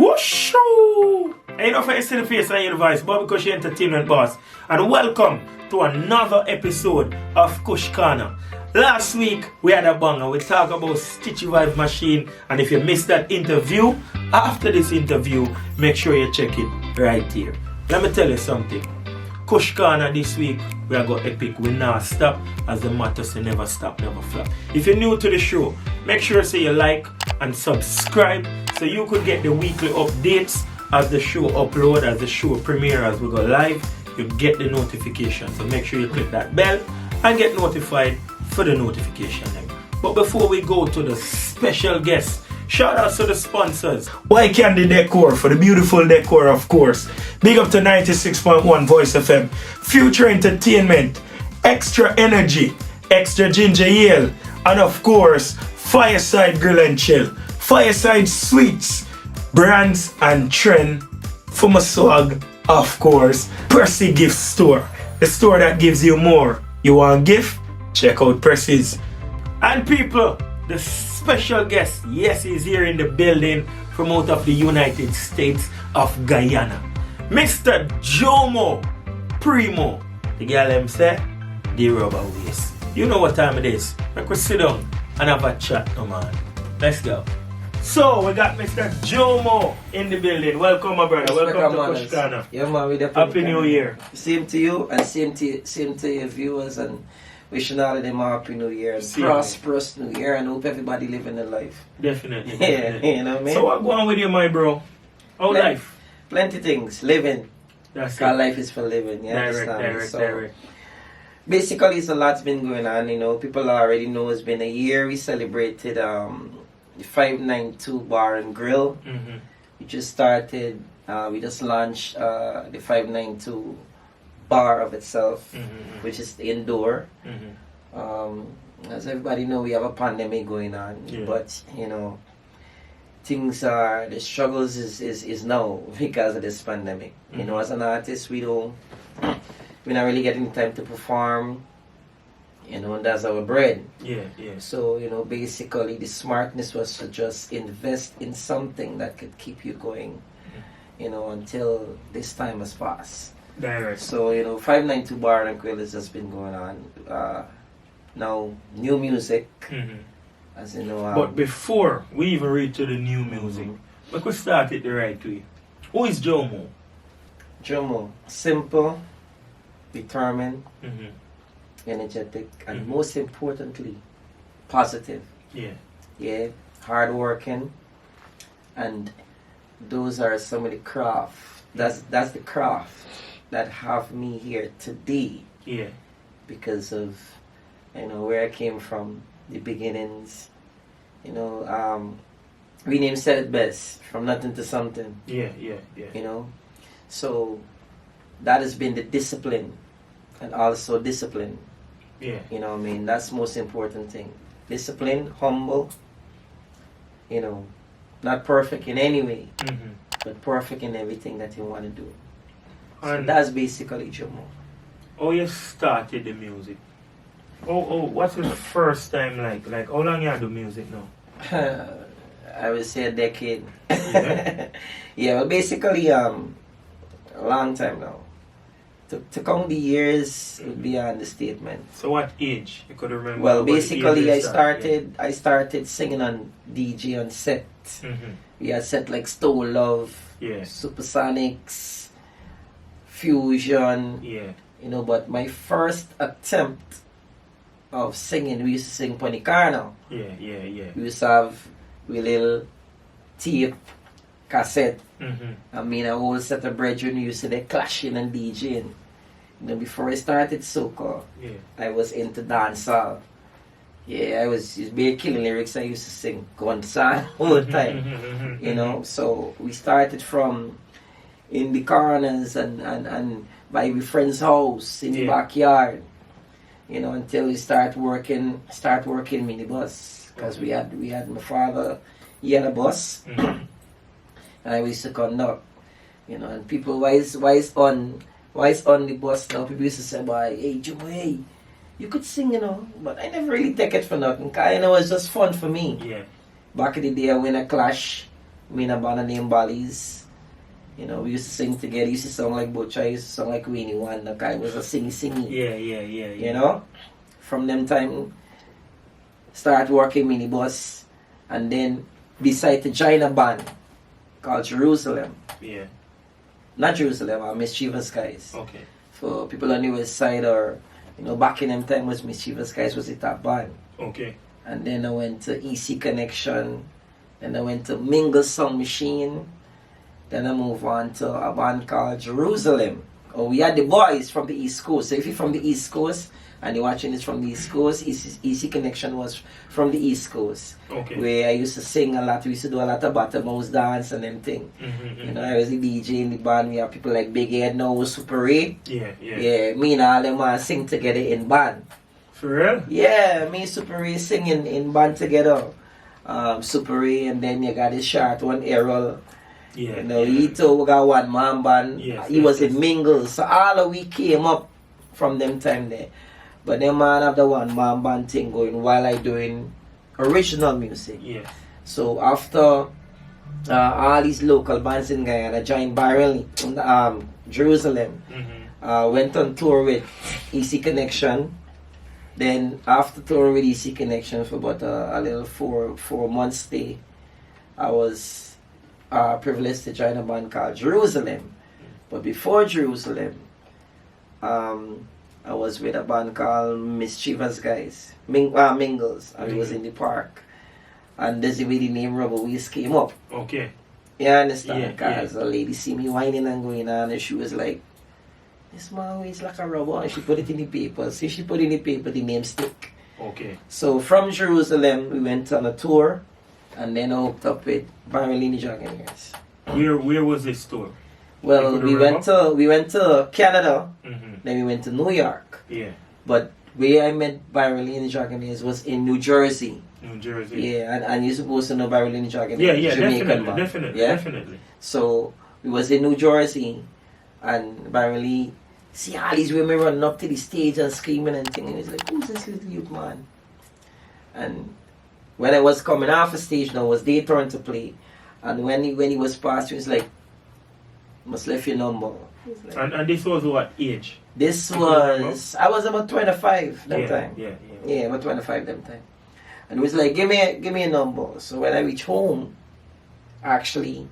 Whoosh! Hey, don't forget to see the face and your voice, Bobby Kush Entertainment Boss, and welcome to another episode of Kush Corner. Last week we had a banger. We talked about Stitchy Vibe Machine, and if you missed that interview, after this interview, make sure you check it right here. Let me tell you something. Kush Corner this week, we are going epic. We not stop, as the motto say, never stop, never flop. If you're new to the show, make sure you like and subscribe so you could get the weekly updates as the show upload, as the show premiere, as we go live. You get the notification. So make sure you click that bell and get notified for the notification. But before we go to the special guest, shout out to the sponsors. Why Candy Decor, for the beautiful decor, of course. Big up to 96.1 Voice FM. Future Entertainment, Extra Energy, Extra Ginger Ale, and of course, Fireside Grill and Chill, Fireside Sweets, brands and trend for my swag, of course. Percy Gift Store, the store that gives you more. You want gift? Check out Percy's. And people, the special guest, yes, he's here in the building from out of the United States of Guyana. Mr. Jumo Primo. The girl them say, the rubber waist. You know what time it is. Make we sit down and have a chat, no man. Let's go. So, we got Mr. Jomo in the building. Welcome, my brother. Welcome to Kush Corner. Yeah, man, we definitely. Happy New Year. Same to you, and same to your viewers, and wishing all of them a happy New Year, and prosperous New Year, and hope everybody living their life. Definitely. Yeah, you know what I mean? So, what's going on with you, my bro? How life? Plenty things. Living. That's it. Our life is for living, you understand? Direct. Basically, it's a lot's been going on, you know. People already know it's been a year. We celebrated the 592 Bar and Grill. Mm-hmm. We just started, we just launched the 592 bar of itself, which is indoor. As everybody know, we have a pandemic going on, but you know, the struggles is now because of this pandemic. You know, as an artist, we're not really getting time to perform. You know, and that's our bread. Yeah. So, you know, basically the smartness was to just invest in something that could keep you going, you know, until this time has passed. Direct. So, you know, 592 Bar and Grill has just been going on. Now, new music, as you know. But before we even reach to the new music, we could start it the right way. Who is Jomo? Jomo, simple, determined, energetic, and most importantly, positive. Yeah, hardworking, and those are some of the craft. That's the craft that have me here today. Yeah, because of, you know, where I came from, the beginnings. You know, we name said it best, from nothing to something. Yeah. You know, so that has been the discipline, and also discipline. Yeah. You know what I mean? That's the most important thing. Discipline, humble, you know, not perfect in any way, but perfect in everything that you want to do. So that's basically Jomo. Oh, you started the music. Oh, what's the first time like? Like, how long you do music now? I would say a decade. Yeah. Yeah, well, basically, a long time now. To count the years would be an understatement. So what age? You could remember? Well, basically, I started singing on DJ on set. We had set like Stole Love, Supersonics, Fusion. Yeah. You know, but my first attempt of singing, we used to sing Ponicano. Yeah. We used to have a little tape, cassette. I mean, a whole set of brethren used to be clashing and DJing. You know, before I started Soca, I was into dancehall. Yeah, I was bare killing lyrics. I used to sing Gonzalo all the time. You know, so we started from in the corners and by my friend's house in the backyard. You know, until we start working minibus, because we had my father. He had a bus, and I used to conduct. You know, and people why is on the bus now? People used to say, "Boy, hey Jumo, hey, you could sing, you know." But I never really take it for nothing, because, you know, it's just fun for me. Yeah. Back in the day when I clash me and a band named Bally's. You know, we used to sing together. He used to sound like Butcher. I used to sound like Weenie One. The guy was a singy. Yeah. You know? From them time, start working minibus. And then decide to join a band called Jerusalem. Yeah. Not Jerusalem, Mischievous Skies. Okay. For people on the west side or, you know, back in them time was Mischievous Skies was the top band. Okay. And then I went to EC Connection. Then I went to Mingle Sound Machine. Then I moved on to a band called Jerusalem. Oh, we had the boys from the East Coast. So if you're from the East Coast and you're watching this from the East Coast, EC Connection was from the East Coast. Okay. Where I used to sing a lot. We used to do a lot of bottom house dance and them thing. You know, I was the DJ in the band. We have people like Big Ed now, Super Ray. Yeah, me and all them sing together in band. For real? Yeah, me and Super Ray singing in band together. Super Ray, and then you got this short one, Errol. Yeah. You know, he too we got one man band. He was in Mingle. So all of we came up from them time there. But then man have the one man band thing going while I doing original music. Yeah. So after all these local bands in Guyana joined Barrel Jerusalem, went on tour with EC Connection. Then after touring with EC Connection for about a little 4 months stay, I was privileged to join a band called Jerusalem. But before Jerusalem, I was with a band called Mischievous Guys, Mingles, and it was in the park. And this is where the name Rubber Waist came up. Okay. You understand? Because a lady see me whining and going on, and she was like, this man weighs like a rubber, and she put it in the paper. So she put in the paper, the name stick. Okay. So from Jerusalem, we went on a tour, and then I hooked up with Barolini Dragonaires. Where was this tour? Well, we went to Canada, then we went to New York. Yeah. But where I met Barolini Dragonaires was in New Jersey. New Jersey. Yeah, and you're supposed to know Barolini Dragonaires. Yeah, Jamaican definitely. So we was in New Jersey, and Barolini see all these women running up to the stage and screaming and things. And he's like, who's this little youth man? And when I was coming off the stage now, it was their turn to play. And when he was passed, he was like, must left your number. Like, and this was what age? This was, I was about 25 that time. Yeah, about 25 that time. And he was like, give me a number. So when I reach home, actually,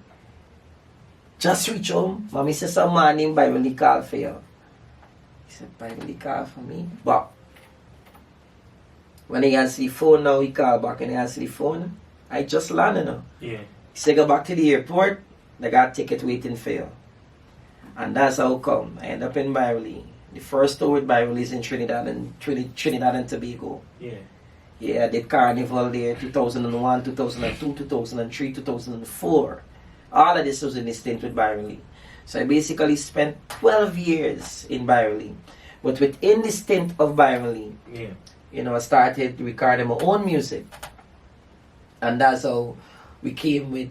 just reach home, mommy said some man named Beverly called for you. He said, Beverly called for me? But when he answered the phone now, he called back and he answered the phone. I just landed now. Yeah. He said, go back to the airport, they got a ticket waiting for you. And that's how come I end up in Beverly. The first tour with Beverly is in Trinidad and Tobago. Yeah. Yeah, I did Carnival there 2001, 2002, 2003, 2004. All of this was in the stint with Beverly. So I basically spent 12 years in Beverly. But within the stint of Beverly, you know, I started recording my own music. And that's how we came with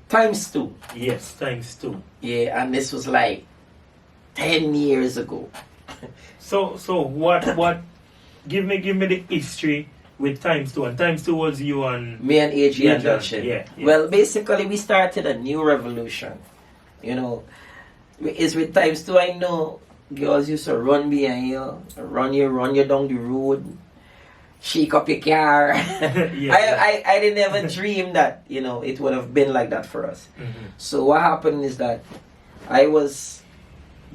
Times2. Yes, Times2. Yeah, and this was like 10 years ago. So what give me the history with Times2. And Times2 was you and me and Adrian Dutchin. Yeah. Well, basically we started a new revolution. You know, it's with Times2. I know girls used to run behind you, run you down the road, shake up your car. I didn't ever dream that, you know, it would have been like that for us. So what happened is that I was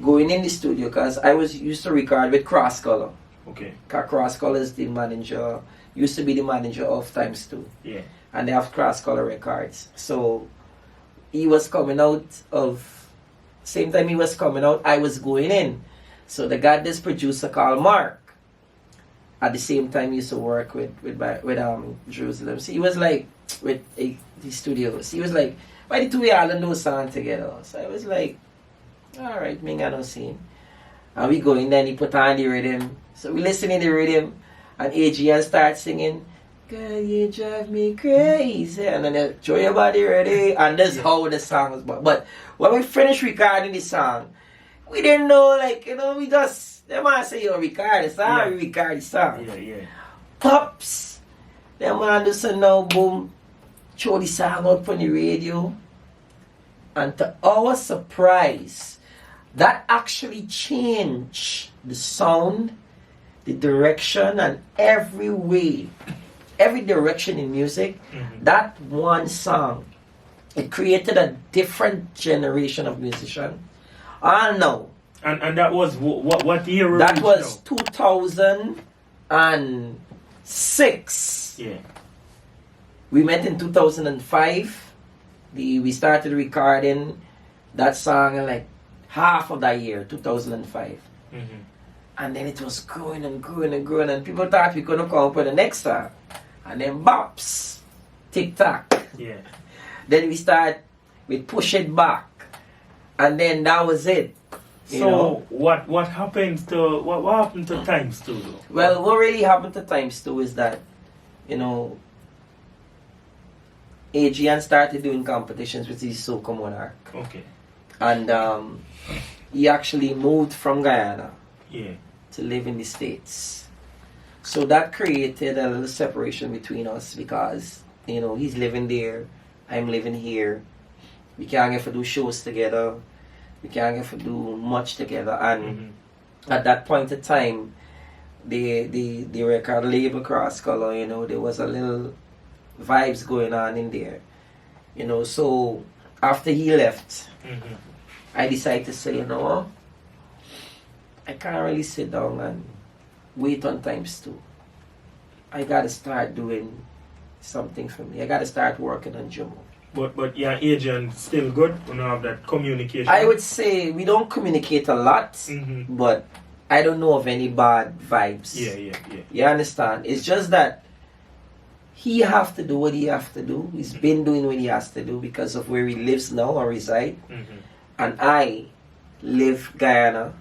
going in the studio because I was used to record with Cross Color. Okay. Cross Color is the manager, used to be the manager of Times2. Yeah. And they have Cross Color Records. So he was coming out of, same time he was coming out, I was going in. So they got this producer called Mark. At the same time, he used to work with Jerusalem. So he was like, with the studios. He was like, why the two of y'all do song together? So I was like, alright, me I don't see. And we go in there and he put on the rhythm. So we listen to the rhythm and Adrian starts singing, girl, you drive me crazy. And then they show your body ready. And that's how the song was born. But when we finished recording the song, we didn't know, like, you know, we just, they might say, yo, record the song, we record the song. Yeah. Pops! Them man do so now, boom. throw the song out on the radio. And to our surprise, that actually changed the sound, the direction, and every way, every direction in music. That one song, it created a different generation of musicians. I know. And that was what year? That was 2006. Yeah. We met in 2005. We started recording that song in like half of that year, 2005. And then it was growing and growing and growing, and people thought we couldn't come up with the next song. And then bops, tick-tock. Yeah. Then we start with Push It Back. And then that was it. So what happened to Times 2 though? Well, what really happened to Times 2 is that, Adrian started doing competitions with his Soca Monarch. Okay. And he actually moved from Guyana to live in the States. So that created a little separation between us because, he's living there, I'm living here. We can't get to do shows together. We can't get to do much together. And at that point in time, the record label Cross Color, there was a little vibes going on in there. So after he left, I decided to say, I can't really sit down and wait on Times 2. I gotta start doing something for me. I gotta start working on Jumo. But your agent still good? You don't have that communication? I would say we don't communicate a lot, but I don't know of any bad vibes. Yeah. You understand? It's just that he have to do what he have to do. He's been doing what he has to do because of where he lives now or reside. And I live Guyana.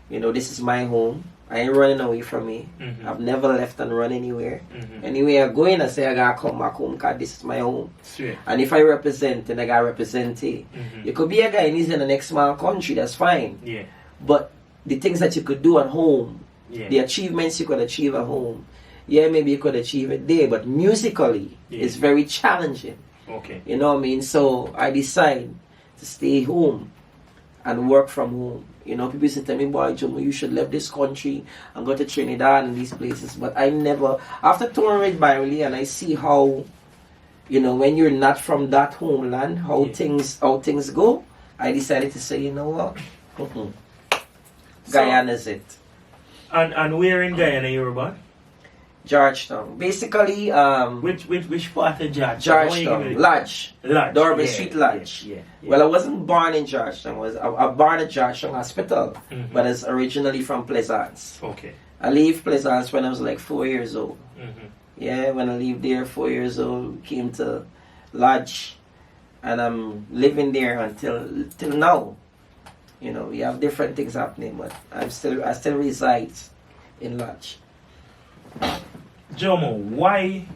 This is my home. I ain't running away from me. I've never left and run anywhere. Anywhere I go in, I say I gotta come back home because this is my home. Sweet. And if I represent, then I gotta represent it. You could be a guy and he's in the next small country, that's fine. Yeah. But the things that you could do at home, the achievements you could achieve at home, maybe you could achieve it there, but musically, it's very challenging. Okay. You know what I mean? So I decided to stay home and work from home. People used to tell me, boy, Jomo, you should leave this country and go to Trinidad and these places. But I never, after touring with Byron and I see how, when you're not from that homeland, how things go, I decided to say, you know what? Guyana's it. And where in Guyana you were born? Georgetown. Basically, which part of Georgetown? Georgetown. Lodge. Durban Street Lodge. Yeah. Well, I wasn't born in Georgetown. I was born at Georgetown Hospital, but I was originally from Plaisance. Okay. I left Plaisance when I was like 4 years old. Yeah, when I lived there 4 years old, came to Lodge, and I'm living there till now. We have different things happening, but I still reside in Lodge. Jomo, why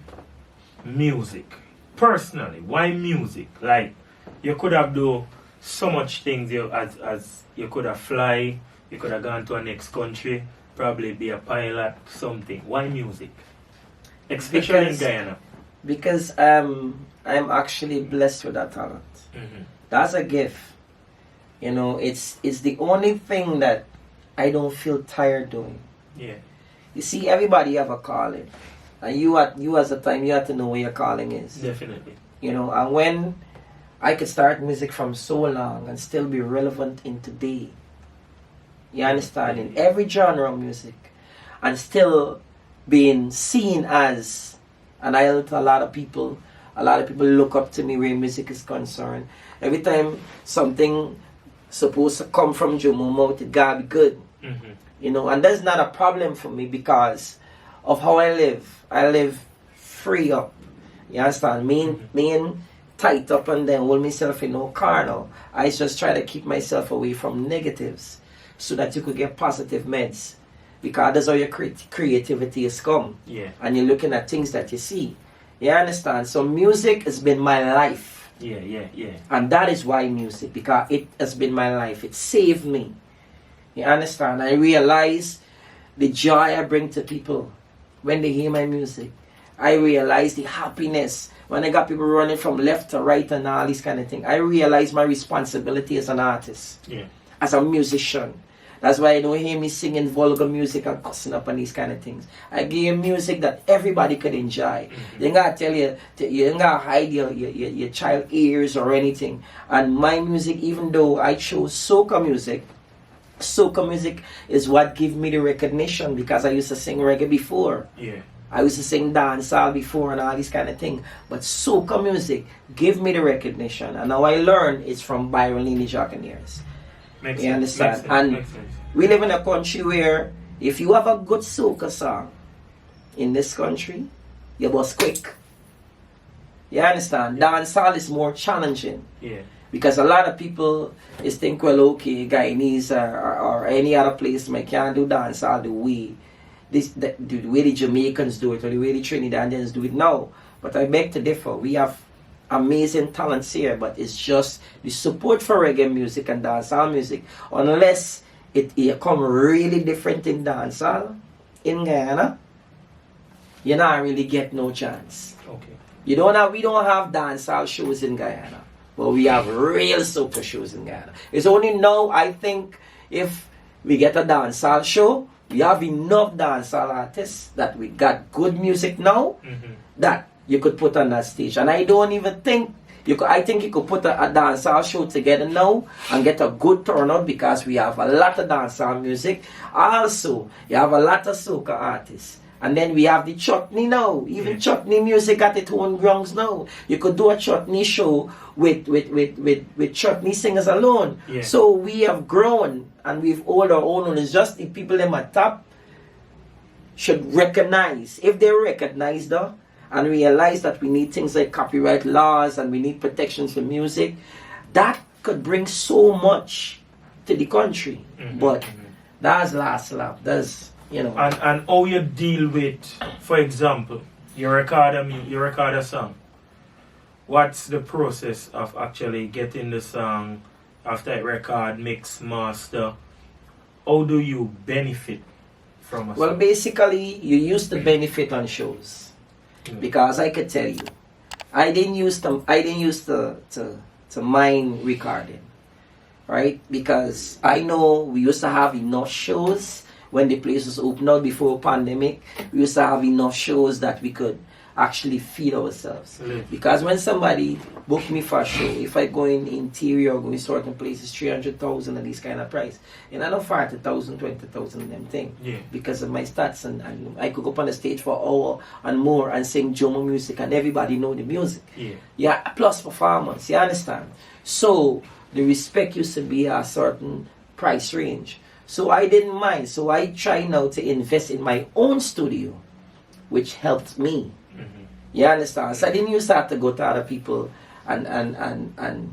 music? Personally, why music? Like, you could have done so much things as you could have fly, you could have gone to a next country, probably be a pilot, something. Why music? Especially in Guyana. Because I'm actually blessed with that talent. That's a gift. It's the only thing that I don't feel tired doing. Yeah. You see, everybody have a calling, and you as a time you have to know what your calling is. Definitely. And when I could start music from so long and still be relevant in today, you understand, in every genre of music, and still being seen as an idol to a lot of people. A lot of people look up to me where music is concerned. Every time something supposed to come from Jumo mouth, it gotta be good. And that's not a problem for me because of how I live. I live free up. You understand? Mean tight up and then hold myself in no carnal. I just try to keep myself away from negatives so that you could get positive meds. Because that's how your creativity has come. Yeah. And you're looking at things that you see. You understand? So music has been my life. Yeah. And that is why music, because it has been my life. It saved me. You understand? I realize the joy I bring to people when they hear my music. I realize the happiness when I got people running from left to right and all these kind of things, I realized my responsibility as an artist, as a musician. That's why you don't hear me singing vulgar music and cussing up and these kind of things. I give you music that everybody could enjoy. You ain't gotta tell you ain't gotta hide your child ears or anything. And my music, even though I chose soca music is what give me the recognition, because I used to sing reggae before. I used to sing dancehall before and all these kind of things. But soca music give me the recognition. And now I learn it's from Byron Lee Jacquenieres. You understand? And we live in a country where if you have a good soca song in this country, you bust quick. You understand? Dancehall is more challenging. Because a lot of people is think, well, okay, Guyanese or any other place, I can't do dancehall the way the Jamaicans do it or the way the Trinidadians do it. No, but I beg to differ. We have amazing talents here, but it's just the support for reggae music and dancehall music. Unless it come really different in dancehall in Guyana, you not really get no chance. We don't have dancehall shows in Guyana, but we have real soca shows in Guyana. It's only now I think if we get a dancehall show, we have enough dancehall artists that we got good music now that you could put on that stage. And I don't even think I think you could put a dancehall show together now and get a good turnout, because we have a lot of dancehall music. Also, you have a lot of soca artists. And then we have the chutney now. Even chutney music at its own grounds now. You could do a chutney show with chutney singers alone. So we have grown and we've all our own. It's just the people in my top should recognize. If they recognize though, and realize that we need things like copyright laws and we need protections for music, that could bring so much to the country. But that's last lap. That's, you know. And how you deal with, for example, you record a song. What's the process of actually getting the song after it record, mix, master? How do you benefit from a song? Well, basically, you use the benefit on shows. Because I could tell you, I didn't use to mind recording, right? Because I know we used to have enough shows when the place was open out before pandemic. We used to have enough shows that we could actually feed ourselves. Because when somebody book me for a show, if I go in interior or go in certain places, 300,000 and these kind of price, and I know 40,000, 20,000 them thing. Because of my stats, and I could go up on the stage for an hour and more and sing Jomo music and everybody know the music. Plus performance, you understand? So the respect used to be a certain price range. So I didn't mind. So I try now to invest in my own studio, which helped me. You understand? So I didn't used to have to go to other people and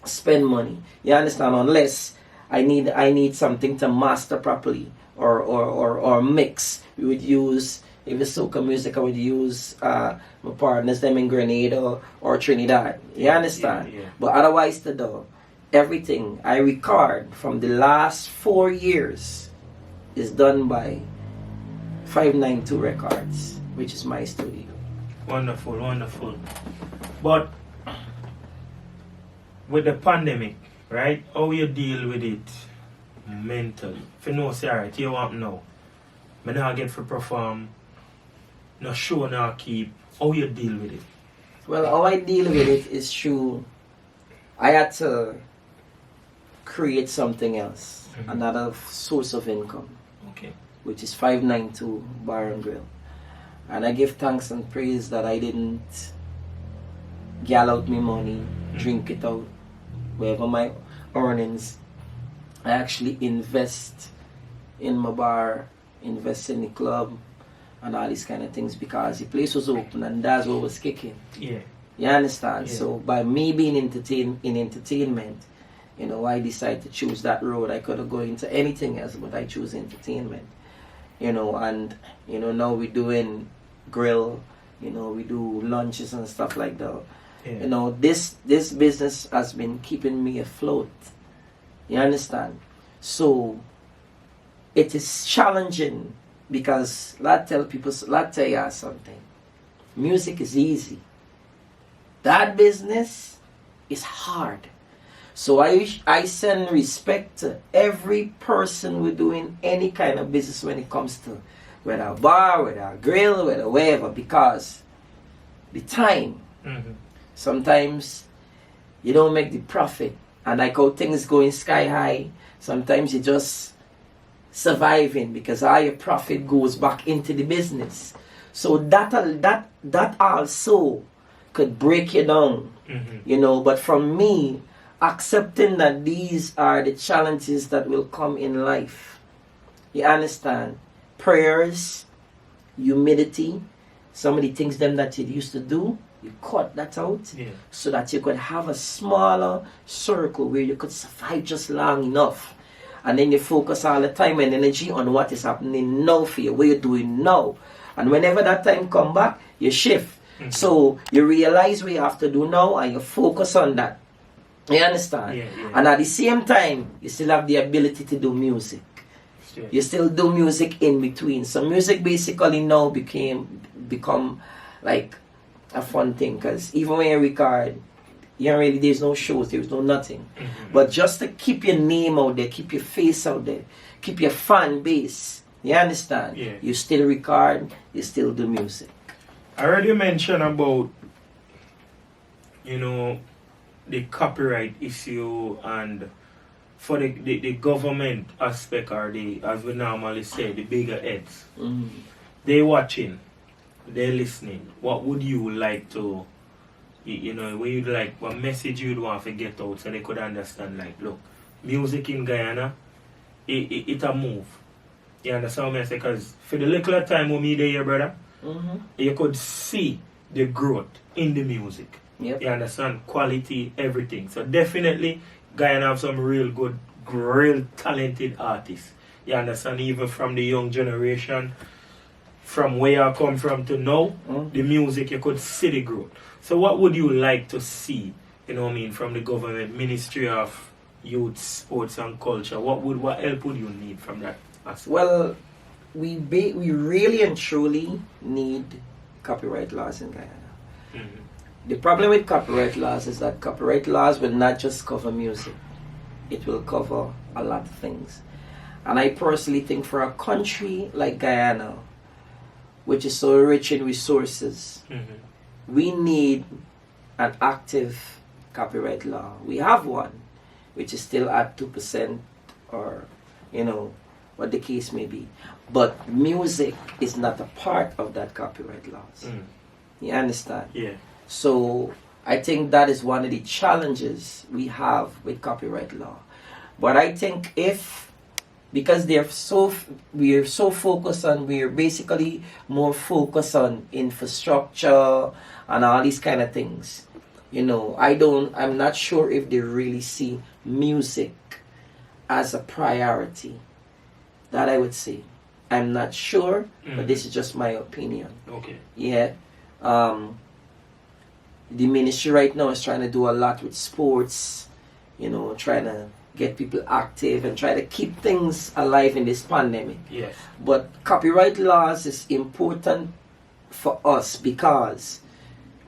spend money. You understand? Unless I need something to master properly or mix. We would use, if it's soca music, I would use my partners them in Grenada or Trinidad. You understand? But otherwise though, everything I record from the last 4 years is done by 592 Records, which is my studio. Wonderful, wonderful. But with the pandemic, right? How you deal with it mentally? If you know, say, alright, you want to know. I not get to perform, no show, no keep. How you deal with it? Well, how I deal with it is through, I had to create something else, another source of income, which is 592 Bar and Grill. And I give thanks and praise that I didn't gal out me money, drink it out, wherever my earnings. I actually invest in my bar, invest in the club, and all these kind of things, because the place was open and that's what was kicking. You understand? So by me being in entertainment, you know, I decided to choose that road. I could have gone into anything else, but I choose entertainment. You know, and you know, now we're doing grill, you know, we do lunches and stuff like that. You know, this business has been keeping me afloat. You understand? So it is challenging, because let's tell you something. Music is easy. that business is hard. So I send respect to every person who doing any kind of business when it comes to whether a bar, whether a grill, whether wherever, because the time, sometimes you don't make the profit. And like how things going sky high, sometimes you just surviving because all your profit goes back into the business. So that also could break you down, you know. But from me, accepting that these are the challenges that will come in life, you understand? Prayers, humility, some of the things them that you used to do, you cut that out, so that you could have a smaller circle where you could survive just long enough. And then you focus all the time and energy on what is happening now for you, what you're doing now. And whenever that time come back, you shift. So you realize what you have to do now and you focus on that. You understand? And at the same time, you still have the ability to do music. You still do music in between. So music basically now become like a fun thing, because even when you record, there's no shows, there's no nothing. But just to keep your name out there, keep your face out there, keep your fan base, you understand? You still record, you still do music. I already mentioned about, you know, the copyright issue, and for the government aspect, or the, as we normally say, the bigger heads. They watching, they listening. What would you like to, you know, what you'd like, what message you'd want to get out so they could understand, like, look, music in Guyana, it a move. You understand what I say? Because for the little time when me there, brother, you could see the growth in the music. You understand? Quality, everything. So definitely, Guyana have some real good, real talented artists. You understand? Even from the young generation, from where I come from to now, the music, you could see the growth. So what would you like to see, you know what I mean, from the government, Ministry of Youth, Sports and Culture? What help would you need from that aspect? Well, we really and truly need copyright laws in Guyana. The problem with copyright laws is that copyright laws will not just cover music. It will cover a lot of things. And I personally think for a country like Guyana, which is so rich in resources, we need an active copyright law. We have one, which is still at 2%, or, you know, what the case may be. But music is not a part of that copyright laws. You understand? So I think that is one of the challenges we have with copyright law. But I think because we're so focused on, we're basically more focused on infrastructure and all these kind of things. You know, I'm not sure if they really see music as a priority. That I would say. I'm not sure, but this is just my opinion. The ministry right now is trying to do a lot with sports, you know, trying to get people active and try to keep things alive in this pandemic. But copyright laws is important for us because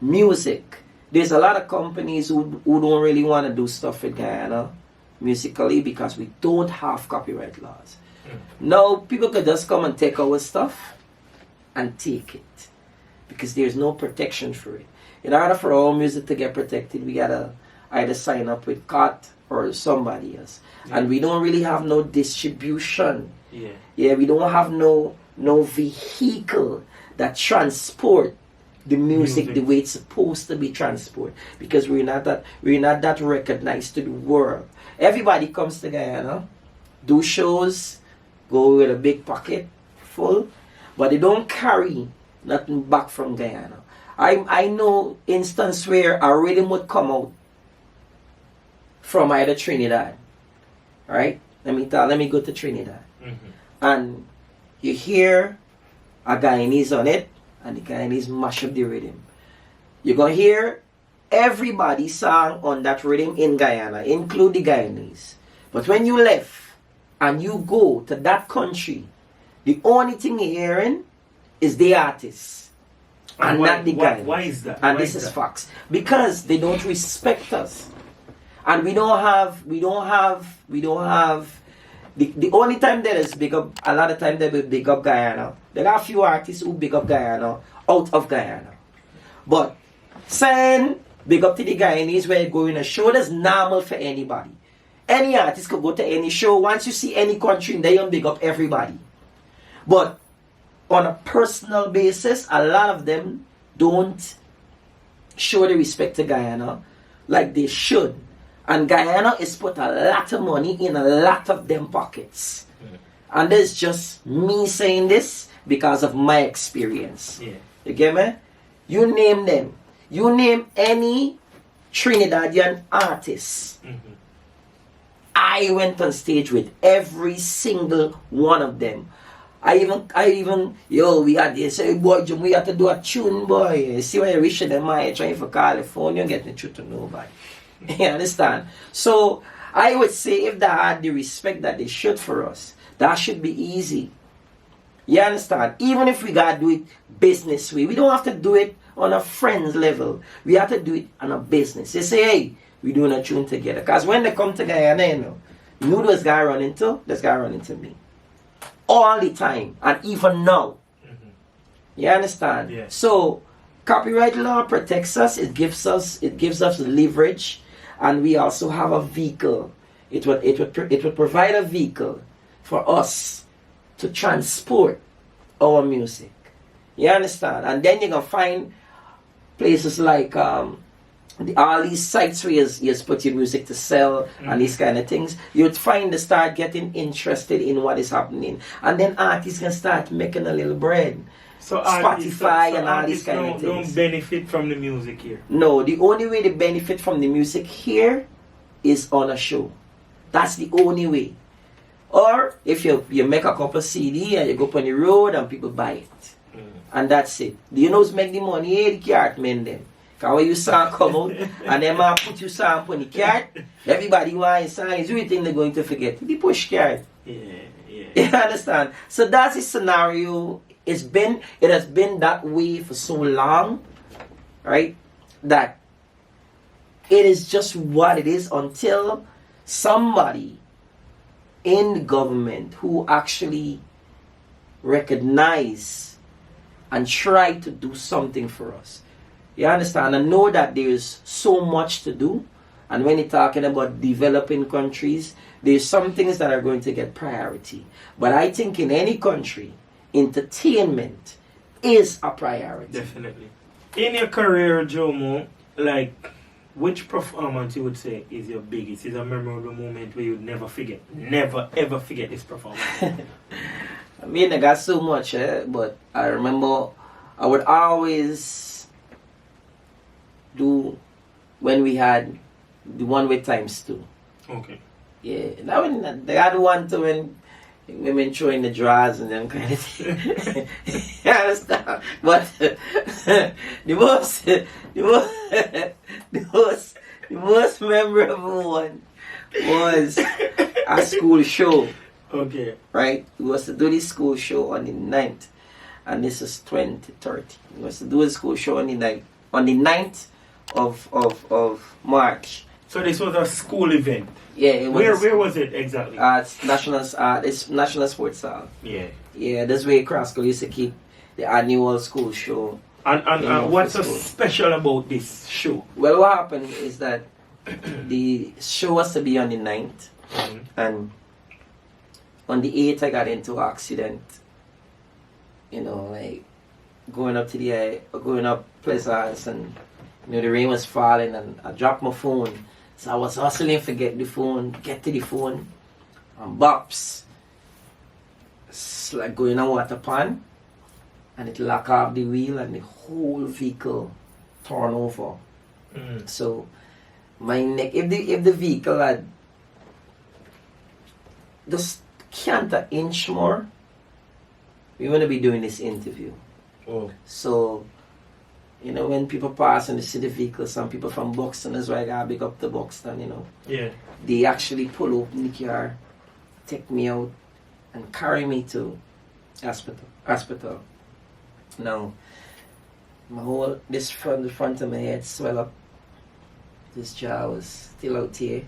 music, there's a lot of companies who don't really want to do stuff with Guyana musically because we don't have copyright laws. Now people could just come and take our stuff and take it because there's no protection for it. In order for our music to get protected, we gotta either sign up with COT or somebody else. And we don't really have no distribution. We don't have no vehicle that transport the music the way it's supposed to be transported, because we're not that recognized to the world. Everybody comes to Guyana, do shows, go with a big pocket full, but they don't carry nothing back from Guyana. I know instance where a rhythm would come out from either Trinidad, right? Let me go to Trinidad, and you hear a Guyanese on it, and the Guyanese mash up the rhythm. You're gonna hear everybody sing on that rhythm in Guyana, include the Guyanese. But when you left and you go to that country, the only thing you're hearing is the artists. And not the Guyanese. Why is that? And this is facts. Because they don't respect us. And we don't have the only time there is big up, a lot of time they will big up Guyana. There are a few artists who big up Guyana out of Guyana. But saying big up to the Guyanese where you go in a show, that's normal for anybody. Any artist could go to any show. Once you see any country, they don't big up everybody. But on a personal basis, a lot of them don't show the respect to Guyana like they should. And Guyana is put a lot of money in a lot of them pockets. And it's just me saying this because of my experience. Yeah. You get me? You name them. You name any Trinidadian artist. I went on stage with every single one of them. I even, we had this, boy, Jumo, we had to do a tune, boy. See why you reach them, I trying for California, getting the truth to nobody. You understand? So, I would say if they had the respect that they should for us, that should be easy. You understand? Even if we gotta do it business way, we don't have to do it on a friends level. We have to do it on a business. They say, hey, we doing a tune together. Because when they come to Guyana, you know this guy run into? This guy run into me. All the time. And even now. You understand? Yeah. So, copyright law protects us. It gives us leverage. And we also have a vehicle. It would provide a vehicle for us to transport our music. You understand? And then you can find places like all these sites where you put your music to sell and these kind of things. You'd find they start getting interested in what is happening. And then artists can start making a little bread. So Spotify and all these kind of things. Don't benefit from the music here. No, the only way they benefit from the music here is on a show. That's the only way. Or if you make a couple CD and you go up on the road and people buy it. And that's it. Do you know who's make the money? The cart men them. Because when you song come out and then man put your song on the cart, everybody wants songs. You think they're going to forget? The push cart. Yeah. You understand? So that's the scenario. It has been that way for so long, right? That it is just what it is until somebody in the government who actually recognize and try to do something for us. You understand? I know that there's so much to do, and when you're talking about developing countries, there's some things that are going to get priority. But I think in any country, entertainment is a priority. Definitely. In your career, Jomo, like, which performance you would say is your biggest? Is a memorable moment where you'd never forget? Never ever forget this performance. I mean, I got so much, but I remember I would always do when we had the one with ×2. Okay. Yeah, that when they had one to when women throwing the drawers and them kind of thing. You understand? But the most memorable one was a school show. Okay. Right? We was to do this school show on the 9th. And this is 2030. We was to do a school show on the 9th of March. So this was a school event. Yeah, it was. Where was it exactly? It's National Sports Hall. Yeah. Yeah, that's where Crossco used to keep the annual school show. And what's so special about this show? Well, what happened is that the show was to be on the 9th. And on the 8th I got into an accident. You know, like going up Pleasance, and the rain was falling and I dropped my phone. So I was hustling to get to the phone, and bops. It's like going on water pan, and it lock off the wheel and the whole vehicle torn over. So my neck, if the vehicle had just can't an inch more, we want to be doing this interview. Oh. So, when people pass and they see the vehicle, some people from Buxton as well, I gotta big up to Buxton, Yeah. They actually pull open the car, take me out, and carry me to hospital. Now, this the front of my head swell up. This jaw was still out here.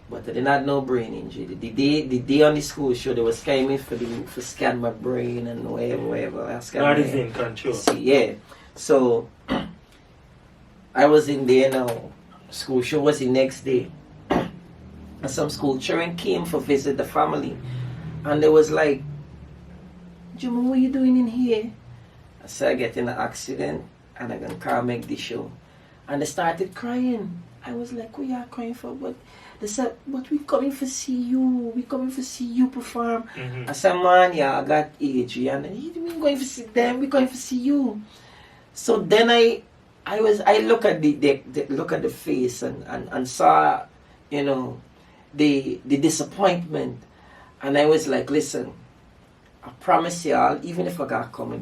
But I didn't have no brain injury. The day on the school show, they was scanning me for scan my brain and whatever. God is in control. Yeah. So, I was in there now. School show was the next day. And some school children came for visit the family. And they was like, Jumo, what you doing in here? I said, I get in an accident and I can come make the show. And they started crying. I was like, what you are crying for? But they said, but we coming for see you. We coming for see you perform. I said, man, yeah, I got Adrian. And he didn't going to see them. We going to see you. So then I look at the face and saw, you know, the disappointment. And I was like, listen, I promise y'all, even if I got to come in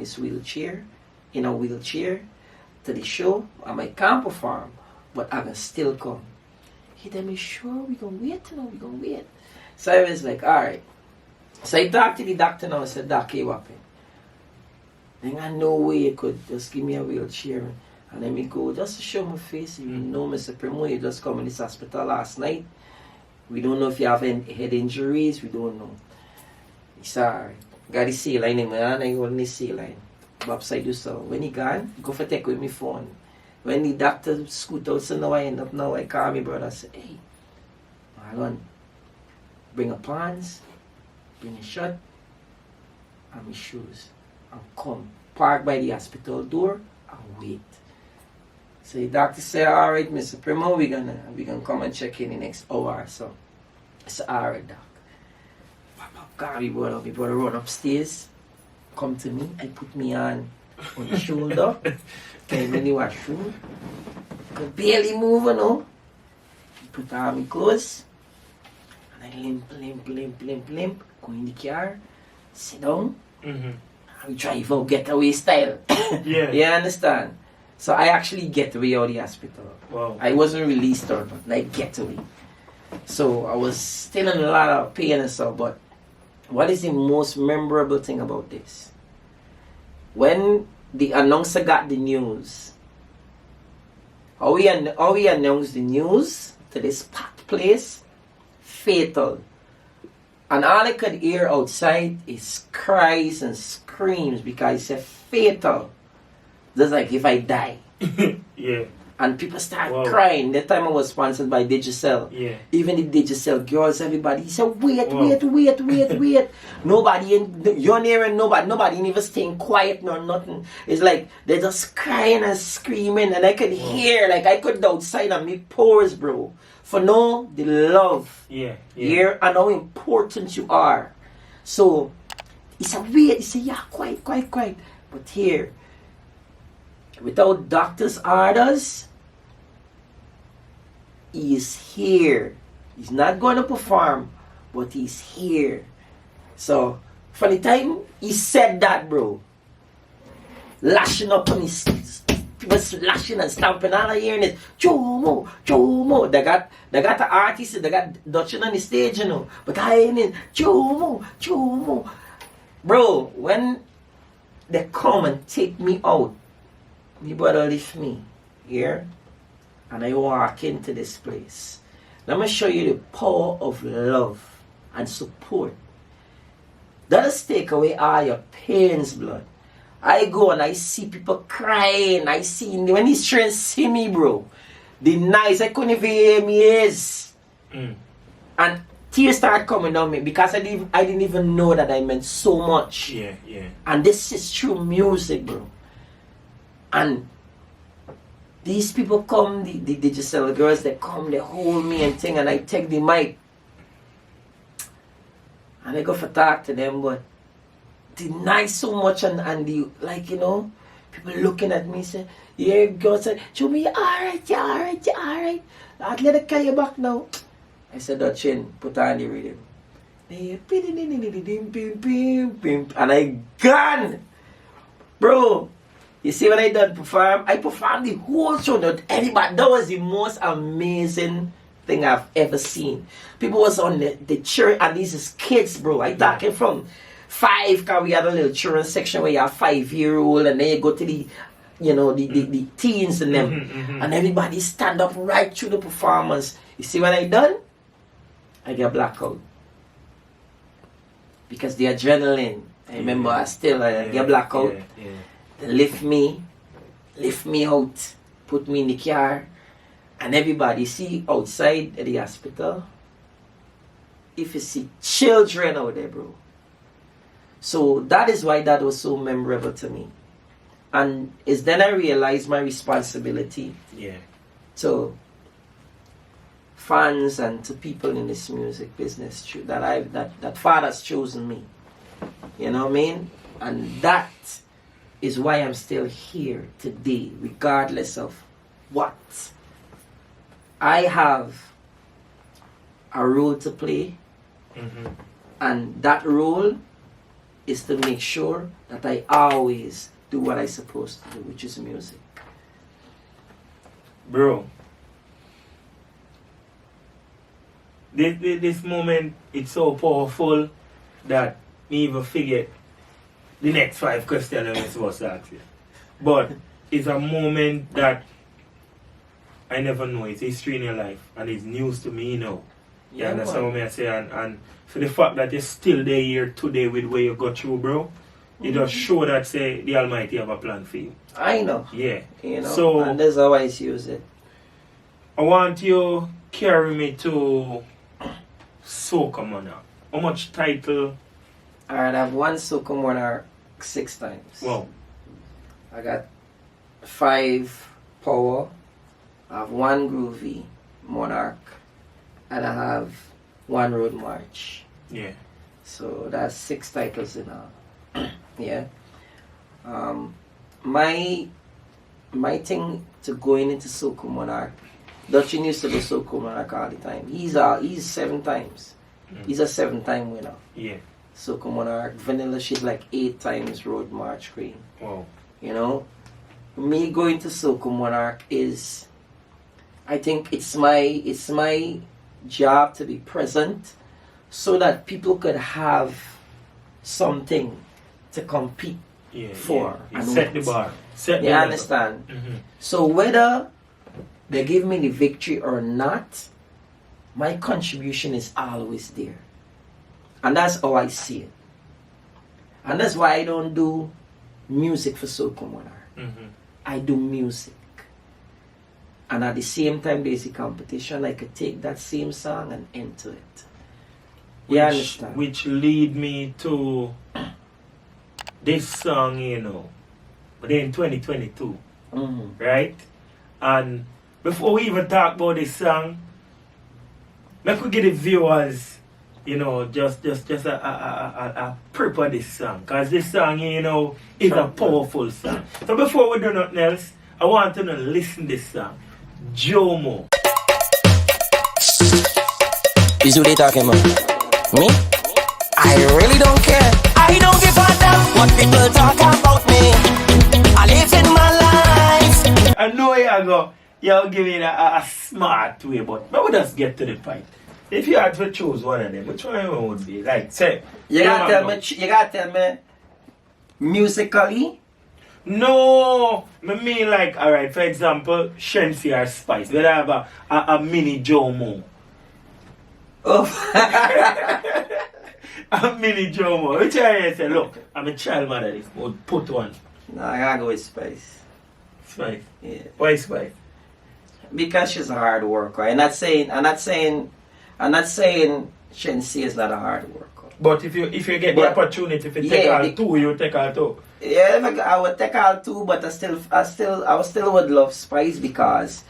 a wheelchair to the show, I might can't perform, but I can still come. He told me, sure, we gonna wait, you know, we gonna wait. So I was like, alright. So I talked to the doctor now. I said, Doc, hey, what happened? Then I no way you could just give me a wheelchair and let me go just to show my face. You know, Mr. Primo, you just come in this hospital last night. We don't know if you have any head injuries. We don't know. He said, alright. Got the saline in my hand, I hold the saline. Upside you so. When he gone, go for take with me phone. When the doctor scoot out, so now I end up now, I call me brother, I say, hey, Marlon, bring a pants, bring a shirt, and my shoes, and come. Park by the hospital door, and wait. So the doctor say, alright, Mr. Primo, we gonna come and check in the next hour or so. I say, alright, doc. Call me brother run upstairs, come to me, I put me on the shoulder, came in the washroom, could barely move, you know. Put on my clothes, and I limp, go in the car, sit down, and drive out getaway style. Yeah. You understand? So I actually get away out of the hospital. Wow. I wasn't released or not, like getaway. So I was still in a lot of pain and stuff, but what is the most memorable thing about this? When the announcer got the news, how we announced the news to this packed place, fatal. And all I could hear outside is cries and screams because it said fatal. Just like if I die. Yeah. And people start crying. That time I was sponsored by Digicel. Yeah. Even the Digicel girls, everybody he said, wait. Nobody in you're near and nobody even staying quiet nor nothing. It's like they're just crying and screaming, and I could hear, like I could outside on me pores, bro. For know the love. Yeah. Here and how important you are. So he said, wait, he said, yeah, quiet. But here, without doctor's orders, he is here. He's not going to perform, but he's here. So, from the time he said that, bro, lashing up on his, people lashing and stamping, all I hearing is, Jomo. They got the artists, they got Dutching on the stage, you know. But I ain't in, Jomo. Bro, when they come and take me out, my brother lift me here, and I walk into this place. Let me show you the power of love and support. That'll take away all your pains, blood. I go and I see people crying. I see when these friends see me, bro. The nice, I couldn't even hear me ears. And tears start coming down me because I didn't even know that I meant so much. Yeah. And this is true music, bro. And these people come, the Digicel girls, they come, they hold me and thing, and I take the mic. And I go for talk to them, but they nice so much and the, like, you know, people looking at me say, yeah, girls say, Jummy, you're alright. I'll let it carry you back now. I said, Dutchin, put on the rhythm. And I gone. Bro, you see when I done perform, I performed the whole show. Not anybody. That was the most amazing thing I've ever seen. People was on the church, and these is kids, bro. I talking from 5, because we had a little children section where you have 5-year-old, and then you go to the the teens and them. And everybody stand up right through the performance. You see what I done? I get blackout. Because the adrenaline, I remember I get blackout. They lift me out, put me in the car, and everybody see outside at the hospital, if you see children out there, bro. So that is why that was so memorable to me. And it's then I realized my responsibility to fans and to people in this music business that Father's chosen me. You know what I mean? And that is why I'm still here today, regardless of what. I have a role to play, and that role is to make sure that I always do what I'm supposed to do, which is music. Bro, this moment, it's so powerful that me even forget the next 5 questions I'm supposed to ask you. But it's a moment that I never know. It's history in your life, and it's news to me now. Yeah, that's what I say. And for the fact that you're still there here today with where you got through, bro, it just show that, say, the Almighty have a plan for you. I know. Yeah. So, and that's how I use it. I want you carry me to Soca Monarch. How much title? Alright, I've won Soca Monarch 6 times. Wow. I got 5 Power. I have 1 Groovy Monarch. And I have 1 Road March. Yeah. So that's 6 titles in all. Yeah. My thing to going into Soca Monarch, Dutchin used to do Soca Monarch all the time. He's 7 times. He's a 7-time winner. Yeah. Soca Monarch. Vanilla, she's like 8 times Road March Queen. Wow. You know? Me going to Soca Monarch is, I think it's my job to be present so that people could have something to compete for. Yeah. And set the bar. You understand? So whether they give me the victory or not, my contribution is always there. And that's how I see it. And that's why I don't do music for Soca Monarch. I do music. And at the same time there's a competition, I could take that same song and enter it. You understand? Which lead me to this song, but in 2022. Right? And before we even talk about this song, let me give the viewers, just a prep of this song. Because this song, is a powerful song. So before we do nothing else, I want to listen to this song. Jomo. Is who they talking about? Me? I really don't care. I don't give a damn what people talk about me. I live in my life. I know you're giving a smart way, but we just get to the point. If you had to choose one of them, which one would be? Like, say, you gotta tell me musically. No, I mean like, alright, for example, Shensi or Spice, they have a mini Jomo. Oh. A mini Jomo. Which I say, look, I'm a child mother, this would put one. No, I gotta go with Spice. Spice? Yeah. Why Spice? Because she's a hard worker. I'm not saying Shensi is not a hard worker. But if you get the opportunity to take all 2, you take all 2. Yeah, I would take all 2, but I still would love Spice because,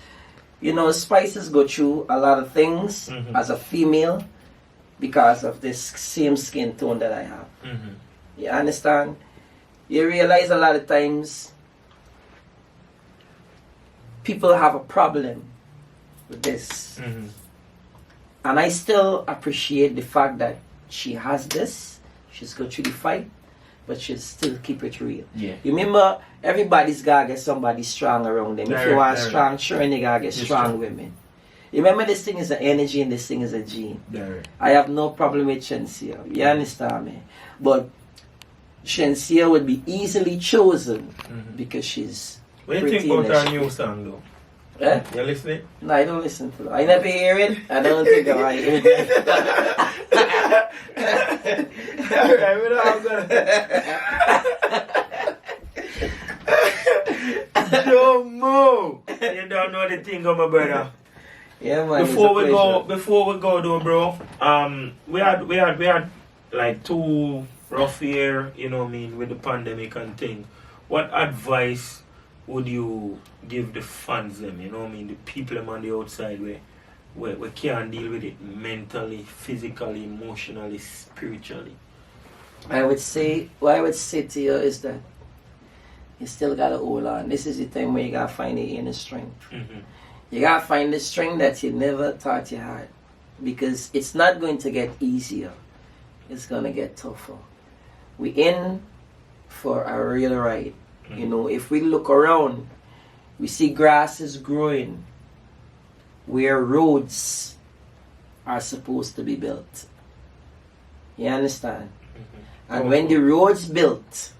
Spices go through a lot of things as a female because of this same skin tone that I have. You understand? You realize a lot of times people have a problem with this. And I still appreciate the fact that she has this. She's got through the fight, but she'll still keep it real. Yeah. You remember, everybody's gotta get somebody strong around them. If you want strong, sure, you gotta get strong women. You remember, this thing is an energy and this thing is a gene. I have no problem with Shensia. You understand me? But Shensia would be easily chosen because she's What do you think about our new song though? Eh? You listening? No, I don't listen to it. I never hear it. I don't think I hear it. Alright, we're not gonna. Jomo! You don't know the thing, my brother. Yeah, man. Before we go though, bro. We had like 2 rough year, you know what I mean, with the pandemic and thing. What advice would you give the fans them, you know what I mean, the people them on the outside where we can't deal with it mentally, physically, emotionally, spiritually? What I would say to you is that you still gotta hold on. This is the time where you gotta find the inner strength. Mm-hmm. You gotta find the strength that you never thought you had. Because it's not going to get easier. It's gonna get tougher. We're in for a real ride. Mm-hmm. You know, if we look around, we see grass is growing where roads are supposed to be built. You understand? Mm-hmm. And when the roads built,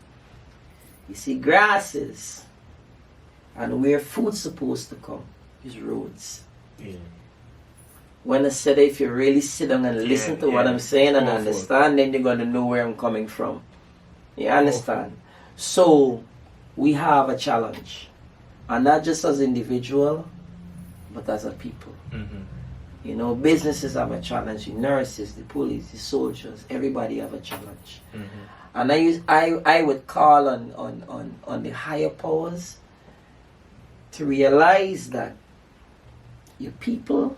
you see grasses, and where food's supposed to come is roads. Yeah. When I said if you really sit down and listen to what I'm saying and understand, then you're going to know where I'm coming from. You understand? So, we have a challenge. And not just as individual, but as a people. Mm-hmm. You know, businesses have a challenge. The nurses, the police, the soldiers, everybody have a challenge. Mm-hmm. And I would call on the higher powers to realize that your people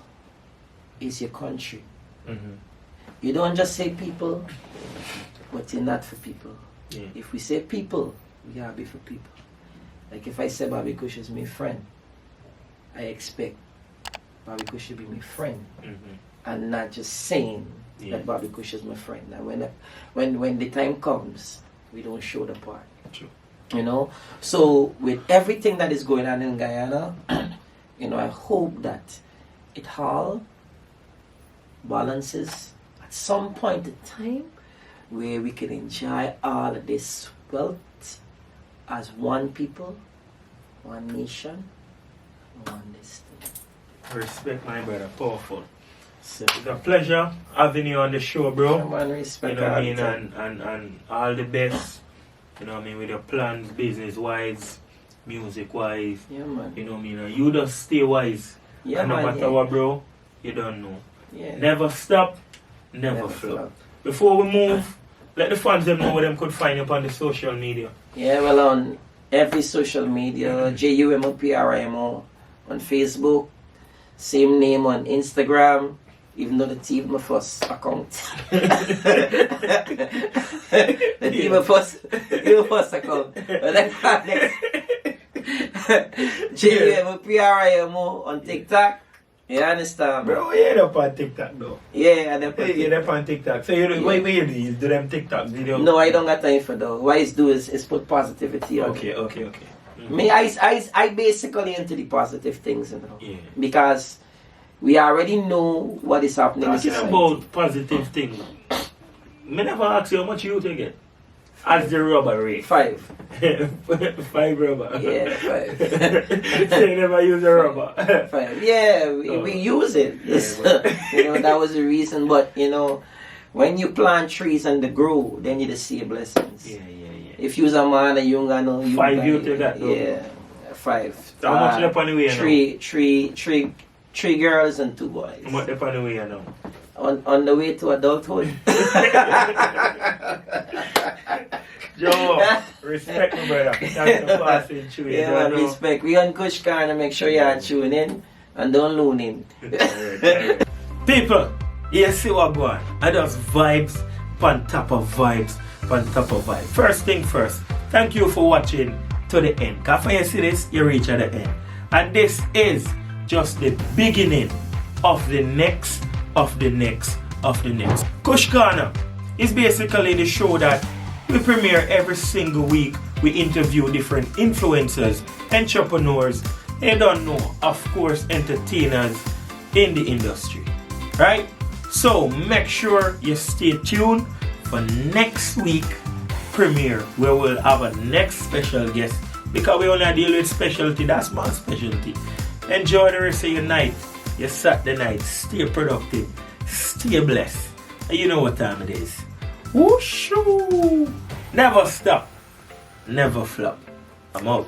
is your country. Mm-hmm. You don't just say people, but you're not for people. Yeah. If we say people, we gotta be for people. Like if I say Bobby Kush is my friend, I expect Bobby Kush to be my friend, mm-hmm. and not just saying that Bobby Kush is my friend. And when the time comes, we don't show the part. True. You know. So with everything that is going on in Guyana, you know, I hope that it all balances at some point in time where we can enjoy all of this wealth as one people, one nation, one destiny. Respect, my brother. Powerful. So it's a pleasure having you on the show, bro. Yeah, man, respect. You know what I mean? And all the best, you know what I mean, with your plans, business-wise, music-wise. Yeah, man. You know what I mean? And you just stay wise. Yeah, and no matter what, bro, you don't know. Yeah. Never stop, never flop. Before we move, let the fans them know where them could find you on the social media. Yeah, well, on every social media, Jumo Primo on Facebook, same name on Instagram, even though the team my first account. the team my first account. But then Jumo Primo on TikTok. You understand? Bro, you're up on TikTok though. Yeah, I'm up on TikTok. So what you do is do them TikTok videos? No, I don't got time for that. What I do is put positivity on it. Okay. Mm-hmm. Me, I basically into the positive things, you know. Yeah. Because we already know what is happening in society. About positive things, me never ask you how much you take it. As the rubber rate. 5. 5 rubber. Yeah, 5. So you never use a rubber. 5. Yeah, we use it. Yeah, you know, that was the reason. But you know, when you plant trees and they grow, then you just see blessings. Yeah. If you're a man and you gonna 5 you take that. Yeah, 5. So how much left on the way now? 3 girls and 2 boys. How much left on the way now? On the way to adulthood. Joe, respect me, brother. Thanks for passing through. Yeah, man, respect. We on Kush Corner, make sure you are tuning in and don't loan in. People, you see what going on? I just vibes, on top of vibes, on top of vibes. First thing first, thank you for watching to the end. Because when you see this, you reach at the end. And this is just the beginning of the next, of the next, of the next. Kush Corner is basically the show that we premiere every single week. We interview different influencers, entrepreneurs, they don't know, of course, entertainers in the industry. Right? So make sure you stay tuned for next week premiere where we'll have a next special guest Because we only deal with specialty, that's my specialty. Enjoy the rest of your night, your Saturday night. Stay productive, stay blessed. And you know what time it is. Whooshoo! Never stop, never flop. I'm out.